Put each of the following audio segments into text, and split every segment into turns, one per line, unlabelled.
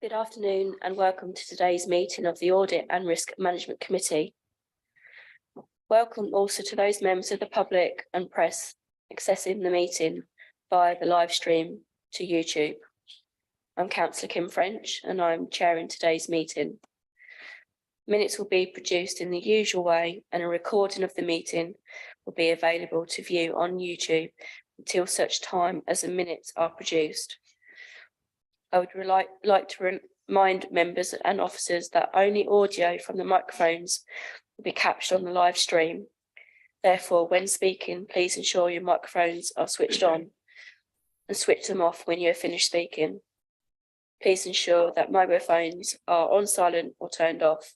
Good afternoon and welcome to today's meeting of the Audit and Risk Management Committee. Welcome also to those members of the public and press accessing the meeting via the live stream to YouTube. I'm Councillor Kim French and I'm chairing today's meeting. Minutes will be produced in the usual way and a recording of the meeting will be available to view on YouTube until such time as the minutes are produced. I would like to remind members and officers that only audio from the microphones will be captured on the live stream. Therefore, when speaking, please ensure your microphones are switched on and switch them off when you are finished speaking. Please ensure that mobile phones are on silent or turned off.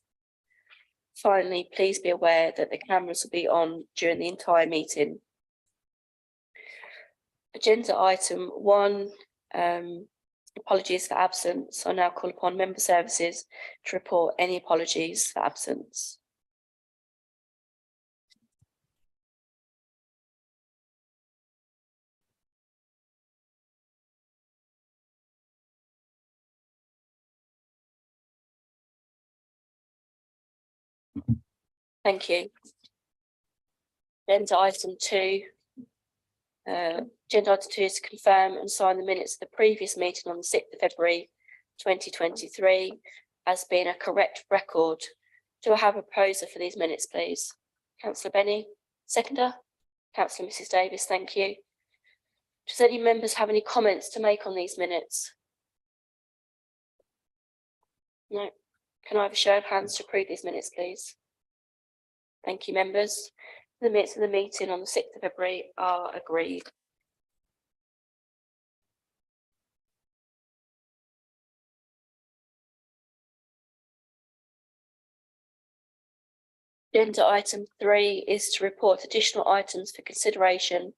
Finally, please be aware that the cameras will be on during the entire meeting. Agenda item 1, apologies for absence. I now call upon member services to report any apologies for absence. Thank you. Agenda item 2. Agenda item 2 is to confirm and sign the minutes of the previous meeting on the 6th of February 2023 as being a correct record. Do I have a proposer for these minutes, please? Councillor Benny, seconder. Councillor Mrs Davis, thank you. Does any members have any comments to make on these minutes? No. Can I have a show of hands to approve these minutes, please? Thank you, members. The minutes of the meeting on the 6th of February are agreed. Agenda item 3 is to report additional items for consideration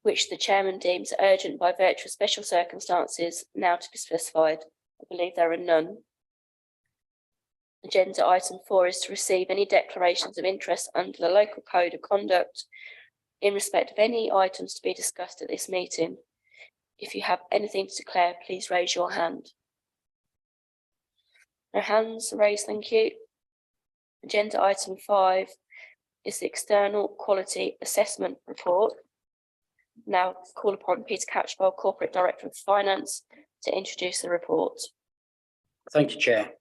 which the chairman deems urgent by virtue of special circumstances now to be specified. I believe there are none. Agenda item 4 is to receive any declarations of interest under the local code of conduct in respect of any items to be discussed at this meeting. If you have anything to declare, please raise your hand. No hands raised, thank you. Agenda item 5 is the external quality assessment report. Now call upon Peter Catchpole, Corporate Director of Finance, to introduce the report.
Thank you, Chair.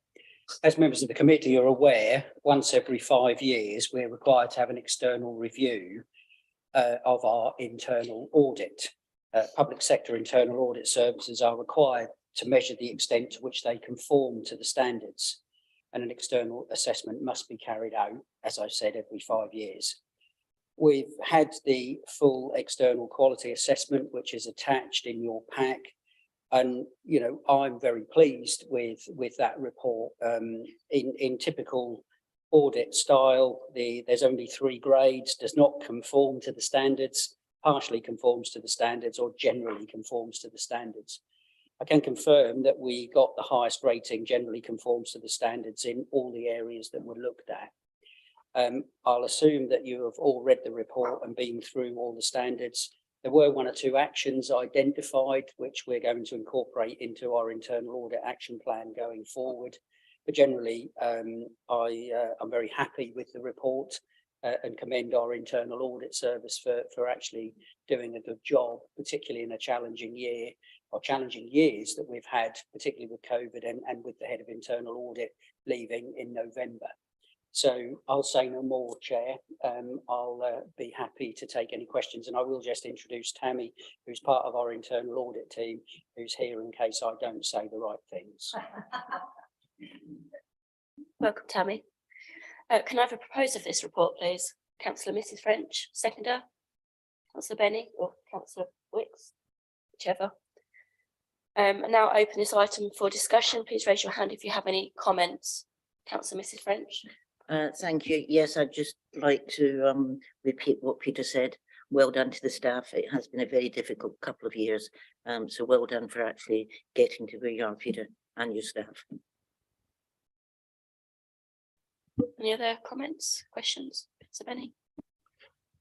As members of the committee are aware, once every 5 years, we're required to have an external review of our internal audit. Public sector internal audit services are required to measure the extent to which they conform to the standards, and an external assessment must be carried out, as I said, every 5 years. We've had the full external quality assessment, which is attached in your pack. And, you know, I'm very pleased with that report. In typical audit style, there's only 3 grades, does not conform to the standards, partially conforms to the standards, or generally conforms to the standards. I can confirm that we got the highest rating, generally conforms to the standards in all the areas that were looked at. I'll assume that you have all read the report and been through all the standards. There were 1 or 2 actions identified, which we're going to incorporate into our internal audit action plan going forward. But generally, I'm very happy with the report and commend our internal audit service for actually doing a good job, particularly in a challenging year or challenging years that we've had, particularly with COVID and with the head of internal audit leaving in November. So I'll say no more, Chair. I'll be happy to take any questions, and I will just introduce Tammy, who's part of our internal audit team, who's here in case I don't say the right things.
Welcome, Tammy. Can I have a proposer for this report, please? Councillor Mrs French, seconder. Councillor Benny or Councillor Wicks, whichever. And now open this item for discussion. Please raise your hand if you have any comments. Councillor Mrs French.
Thank you. Yes, I'd just like to repeat what Peter said. Well done to the staff. It has been a very difficult couple of years. So well done for actually getting to where you are, Peter, and your staff.
Any other comments, questions? Sir Benny?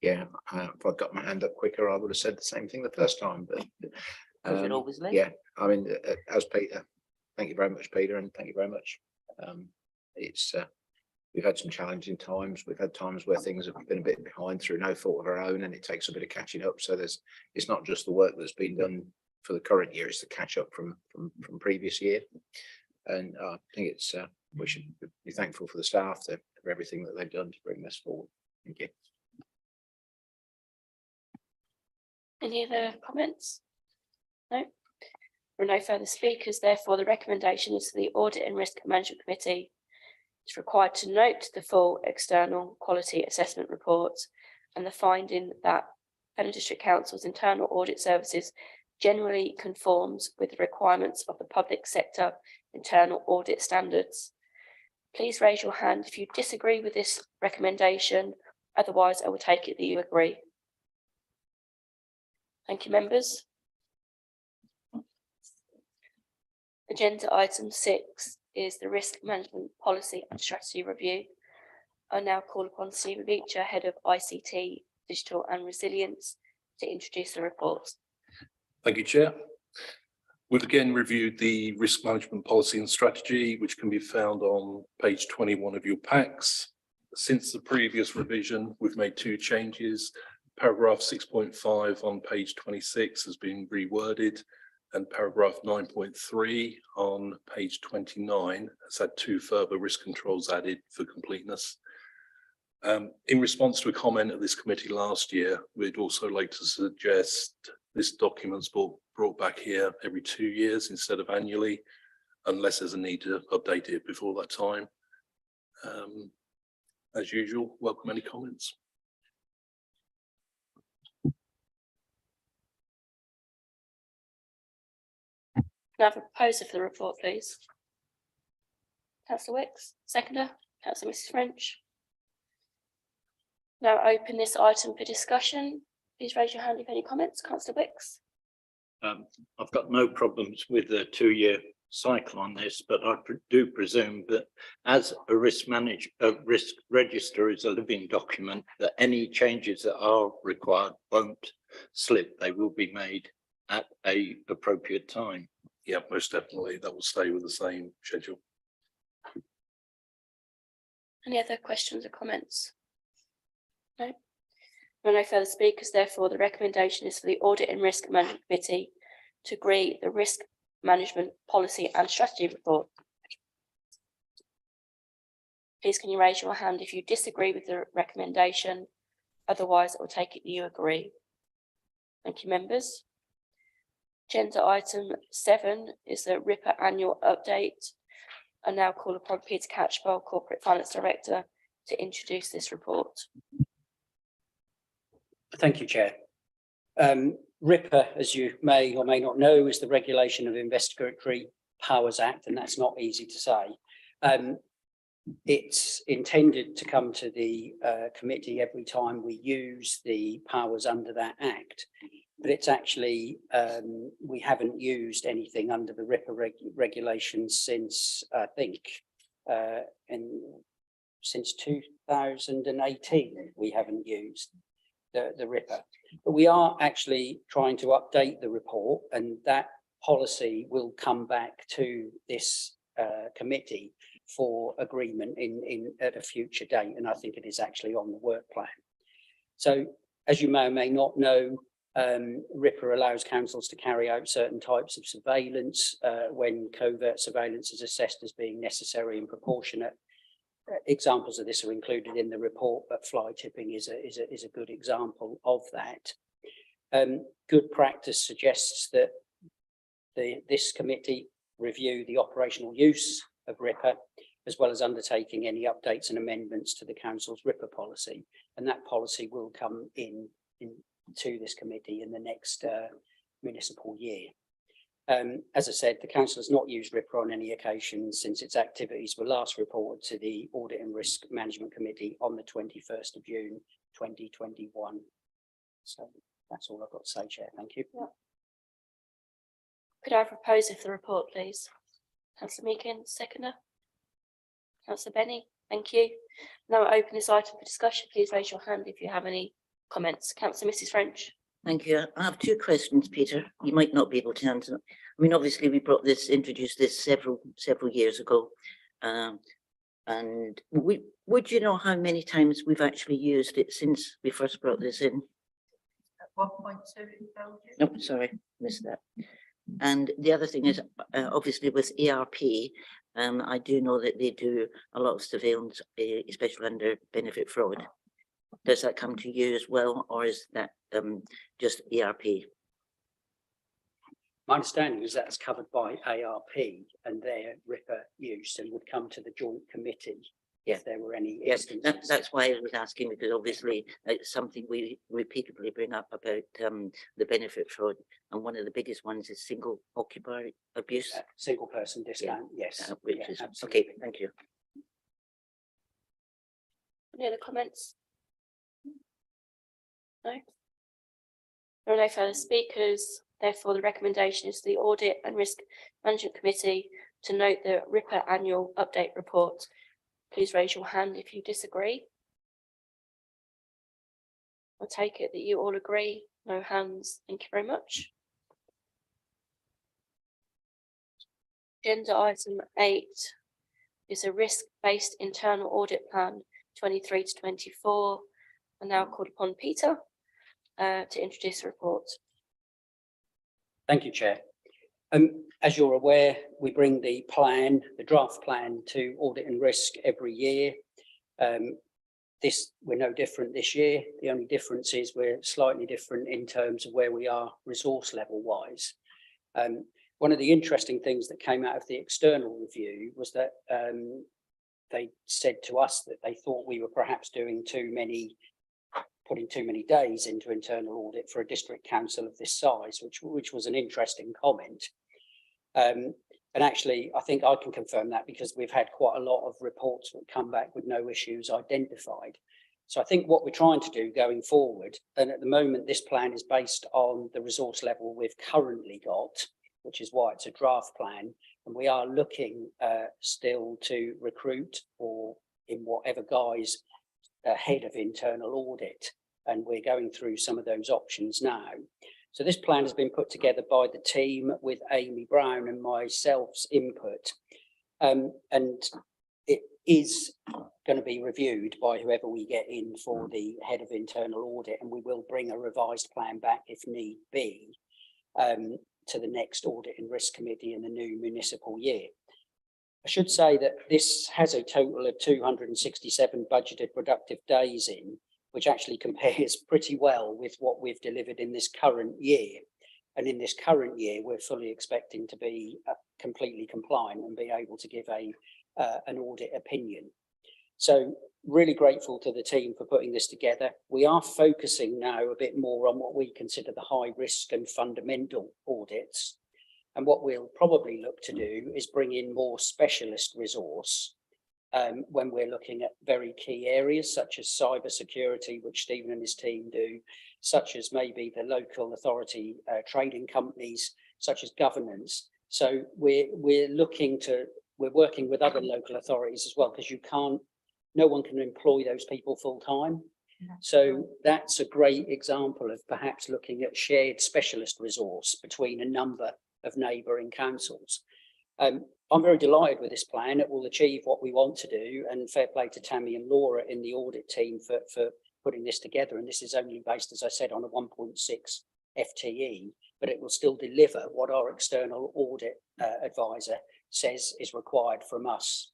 Yeah, if I'd got my hand up quicker, I would have said the same thing the first time. But
Was it always late?
yeah, I mean, as Peter thank you very much, Peter, and thank you very much. It's we've had some challenging times. We've had times where things have been a bit behind through no fault of our own, and it takes a bit of catching up. So it's not just the work that's been done for the current year; it's the catch up from previous year. And I think it's we should be thankful for the staff for everything that they've done to bring this forward. Thank you.
Any other comments? No. There are no further speakers. Therefore, the recommendation is for the Audit and Risk Management Committee. It's required to note the full external quality assessment reports and the finding that Pennine District Council's internal audit services generally conforms with the requirements of the public sector internal audit standards. Please raise your hand if you disagree with this recommendation. Otherwise, I will take it that you agree. Thank you, members. Agenda item 6 is the Risk Management Policy and Strategy Review. I now call upon Stephen Beecher, Head of ICT, Digital and Resilience, to introduce the report.
Thank you, Chair. We've again reviewed the risk management policy and strategy, which can be found on page 21 of your packs. Since the previous revision, we've made 2 changes. Paragraph 6.5 on page 26 has been reworded, and paragraph 9.3 on page 29 has had 2 further risk controls added for completeness. In response to a comment at this committee last year, we'd also like to suggest this document's brought back here every 2 years instead of annually, unless there's a need to update it before that time. As usual, welcome any comments.
Can I have a proposer for the report, please? Councillor Wicks, seconder. Councillor Mrs. French. Now open this item for discussion. Please raise your hand if any comments. Councillor Wicks.
I've got no problems with the 2-year cycle on this, but I do presume that as a risk register is a living document, that any changes that are required won't slip. They will be made at a appropriate time.
Yeah, most definitely. That will stay with the same schedule.
Any other questions or comments? No. There are no further speakers. Therefore, the recommendation is for the Audit and Risk Management Committee to agree the Risk Management Policy and Strategy Report. Please can you raise your hand if you disagree with the recommendation? Otherwise, I will take it that you agree. Thank you, members. Agenda item 7 is the RIPA annual update. I now call upon Peter Catchpole, Corporate Finance Director, to introduce this report.
Thank you, Chair. RIPA, as you may or may not know, is the Regulation of Investigatory Powers Act, and that's not easy to say. It's intended to come to the committee every time we use the powers under that act, but it's actually, we haven't used anything under the RIPA regulations since, I think, since 2018, we haven't used the RIPA. But we are actually trying to update the report, and that policy will come back to this committee for agreement at a future date, and I think it is actually on the work plan. So, as you may or may not know, RIPA allows councils to carry out certain types of surveillance when covert surveillance is assessed as being necessary and proportionate. Examples of this are included in the report, but fly tipping is a good example of that. Good practice suggests that this committee review the operational use of RIPA, as well as undertaking any updates and amendments to the council's RIPA policy, and that policy will come to this committee in the next municipal year. As I said, the council has not used RIPA on any occasion since its activities were last reported to the Audit and Risk Management Committee on the 21st of June 2021. So that's all I've got to say, Chair. Thank you.
Yeah. Could I propose for the report, please? Councillor Meakin, seconder. Councillor Benny, thank you. Now I open this item for discussion. Please raise your hand if you have any comments. Councillor Mrs. French.
Thank you. I have two questions, Peter. You might not be able to answer them. I mean, obviously, we introduced this several years ago. And would you know how many times we've actually used it since we first brought this in?
At 1.2 in Belgium.
Nope, sorry, missed that. And the other thing is, obviously with ERP, I do know that they do a lot of surveillance, especially under benefit fraud. Does that come to you as well, or is that just ERP?
My understanding is that's covered by ARP and their RIPA use and would come to the joint committee if there were any
Yes,
instances.
that's why I was asking, because obviously it's something we repeatedly bring up about the benefit fraud. And one of the biggest ones is single occupier abuse.
Single person discount, yes.
Which
Yeah,
is,
absolutely.
okay, thank you.
Any other comments? No? There are no further speakers. Therefore, the recommendation is to the Audit and Risk Management Committee to note the RIPA annual update report. Please raise your hand if you disagree. I take it that you all agree. No hands. Thank you very much. Agenda item 8 is a risk-based internal audit plan 23 to 24. I now call upon Peter to introduce the report.
Thank you, Chair. As you're aware, we bring the draft plan to Audit and Risk every year. We're no different this year. The only difference is we're slightly different in terms of where we are resource level wise. One of the interesting things that came out of the external review was that they said to us that they thought we were perhaps doing putting too many days into internal audit for a district council of this size, which was an interesting comment. And actually, I think I can confirm that because we've had quite a lot of reports that come back with no issues identified. So I think what we're trying to do going forward, and at the moment, this plan is based on the resource level we've currently got, which is why it's a draft plan. And we are looking still to recruit or in whatever guise a head of internal audit. And we're going through some of those options now. So this plan has been put together by the team with Amy Brown and myself's input. And it is going to be reviewed by whoever we get in for the head of internal audit. And we will bring a revised plan back if need be to the next Audit and Risk Committee in the new municipal year. I should say that this has a total of 267 budgeted productive days in, which actually compares pretty well with what we've delivered in this current year. And in this current year, we're fully expecting to be completely compliant and be able to give an audit opinion. So really grateful to the team for putting this together. We are focusing now a bit more on what we consider the high risk and fundamental audits. And what we'll probably look to do is bring in more specialist resource when we're looking at very key areas such as cyber security, which Stephen and his team do, such as maybe the local authority trading companies, such as governance. So we're working with other local authorities as well, because no one can employ those people full time. So that's a great example of perhaps looking at shared specialist resource between a number of neighbouring councils. I'm very delighted with this plan. It will achieve what we want to do, and fair play to Tammy and Laura in the audit team for putting this together. And this is only based, as I said, on a 1.6 FTE, but it will still deliver what our external audit advisor says is required from us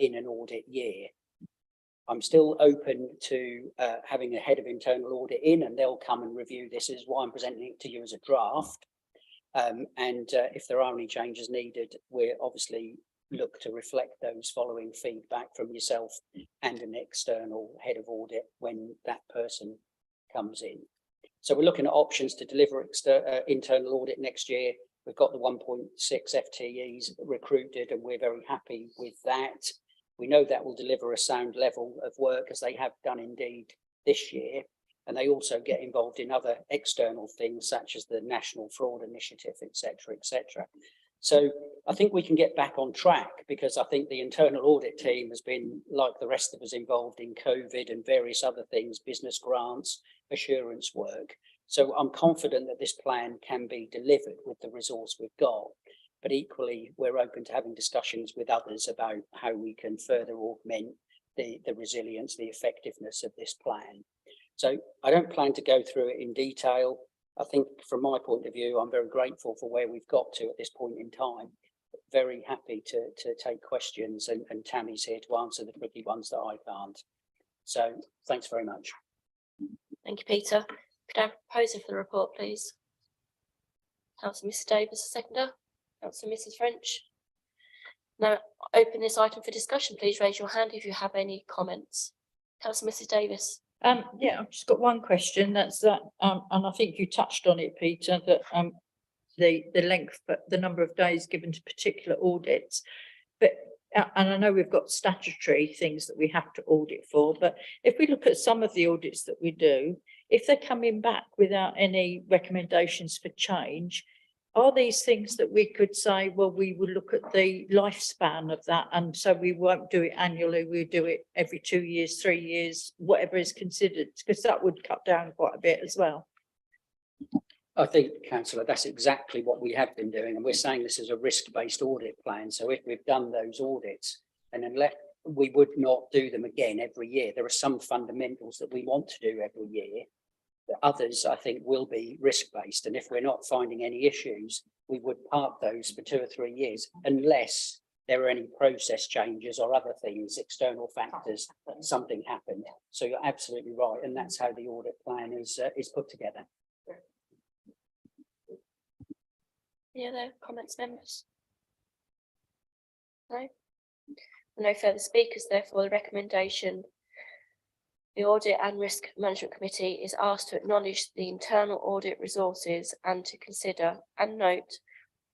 in an audit year. I'm still open to having a head of internal audit in, and they'll come and review this. This is why I'm presenting it to you as a draft. If there are any changes needed, we'll obviously look to reflect those following feedback from yourself and an external head of audit when that person comes in. So we're looking at options to deliver internal audit next year. We've got the 1.6 FTEs recruited, and we're very happy with that. We know that will deliver a sound level of work, as they have done indeed this year. And they also get involved in other external things such as the National Fraud Initiative, etc., etc. So I think we can get back on track, because I think the internal audit team has been, like the rest of us, involved in COVID and various other things, business grants, assurance work. So I'm confident that this plan can be delivered with the resource we've got. But equally, we're open to having discussions with others about how we can further augment the resilience, the effectiveness of this plan. So I don't plan to go through it in detail. I think from my point of view, I'm very grateful for where we've got to at this point in time. Very happy to take questions, and Tammy's here to answer the tricky ones that I can't. So thanks very much.
Thank you, Peter. Could I have a proposer for the report, please? Councillor Mrs Davis, seconder. Councillor Mrs French. Now, open this item for discussion. Please raise your hand if you have any comments. Councillor Mrs Davis.
Yeah, I've just got one question. That's that, and I think you touched on it, Peter, that the length, the number of days given to particular audits. But and I know we've got statutory things that we have to audit for, but if we look at some of the audits that we do, if they're coming back without any recommendations for change, are these things that we could say, well, we will look at the lifespan of that, and so we won't do it annually, we'll do it every 2 years, 3 years, whatever is considered, because that would cut down quite a bit as well.
I think, Councillor, that's exactly what we have been doing, and we're saying this is a risk-based audit plan. So if we've done those audits, and unless we would not do them again every year, there are some fundamentals that we want to do every year. The others, I think, will be risk-based, and if we're not finding any issues, we would park those for 2 or 3 years, unless there are any process changes or other things, external factors, something happened. So you're absolutely right, and that's how the audit plan is put together.
Any other comments, members? No? No further speakers, therefore the recommendation. The Audit and Risk Management Committee is asked to acknowledge the internal audit resources and to consider and note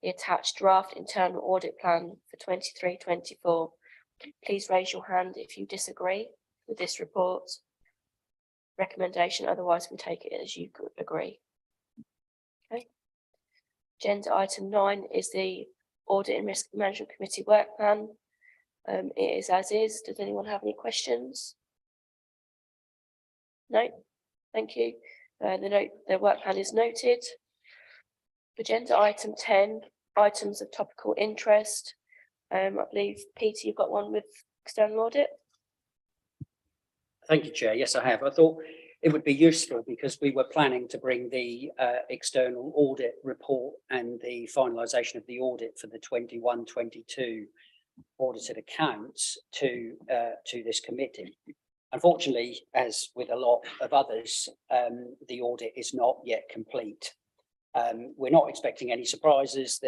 the attached draft internal audit plan for 23-24. Please raise your hand if you disagree with this report recommendation, otherwise we take it as you could agree. Okay. Agenda item 9 is the Audit and Risk Management Committee work plan. It is as is. Does anyone have any questions? No, thank you. The work plan is noted. Agenda item 10, items of topical interest. I believe, Peter, you've got one with external audit.
Thank you, Chair. Yes, I have. I thought it would be useful because we were planning to bring the external audit report and the finalisation of the audit for the 21-22 audited accounts to this committee. Unfortunately, as with a lot of others, the audit is not yet complete. We're not expecting any surprises.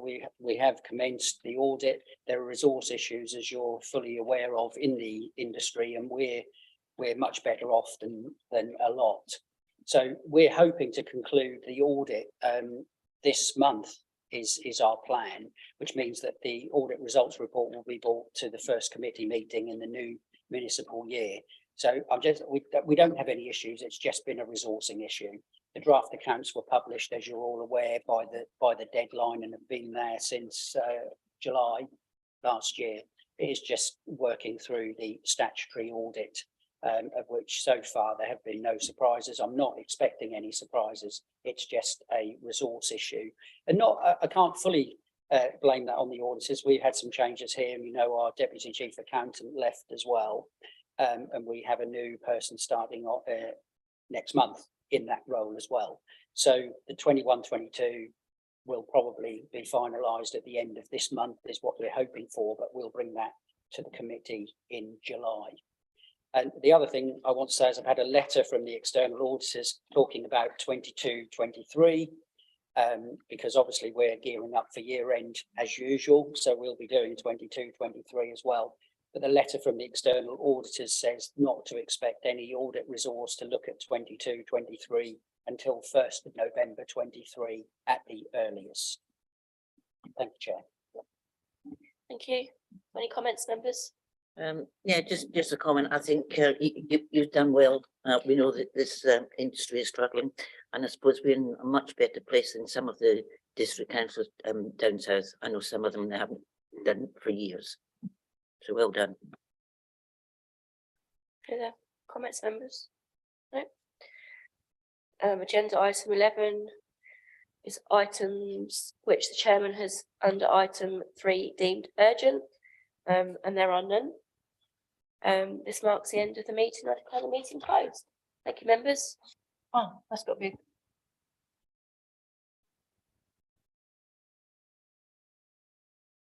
We have commenced the audit. There are resource issues, as you're fully aware of, in the industry, and we're much better off than a lot. So we're hoping to conclude the audit this month is our plan, which means that the audit results report will be brought to the first committee meeting in the new municipal year. So we don't have any issues. It's just been a resourcing issue. The draft accounts were published, as you're all aware, by the deadline, and have been there since July last year. It is just working through the statutory audit, of which so far there have been no surprises. I'm not expecting any surprises. It's just a resource issue, and I can't fully blame that on the auditors. We've had some changes here. You know, our deputy chief accountant left as well, and we have a new person starting next month in that role as well. So the 21-22 will probably be finalised at the end of this month, is what we're hoping for, but we'll bring that to the committee in July. And the other thing I want to say is I've had a letter from the external auditors talking about 22-23, because obviously we're gearing up for year end as usual. So we'll be doing 22-23 as well. But the letter from the external auditors says not to expect any audit resource to look at 22-23 until 1st of November 23 at the earliest. Thank you, Chair.
Thank you. Any comments, members?
Yeah, just a comment. I think you've done well. We know that this industry is struggling, and I suppose we're in a much better place than some of the district councils down south. I know some of them they haven't done for years. So well done.
Further comments, members? No. Agenda item 11 is items which the chairman has under item 3 deemed urgent, and there are none. This marks the end of the meeting. I declare the meeting closed. Thank you, members.
Oh, that's got to be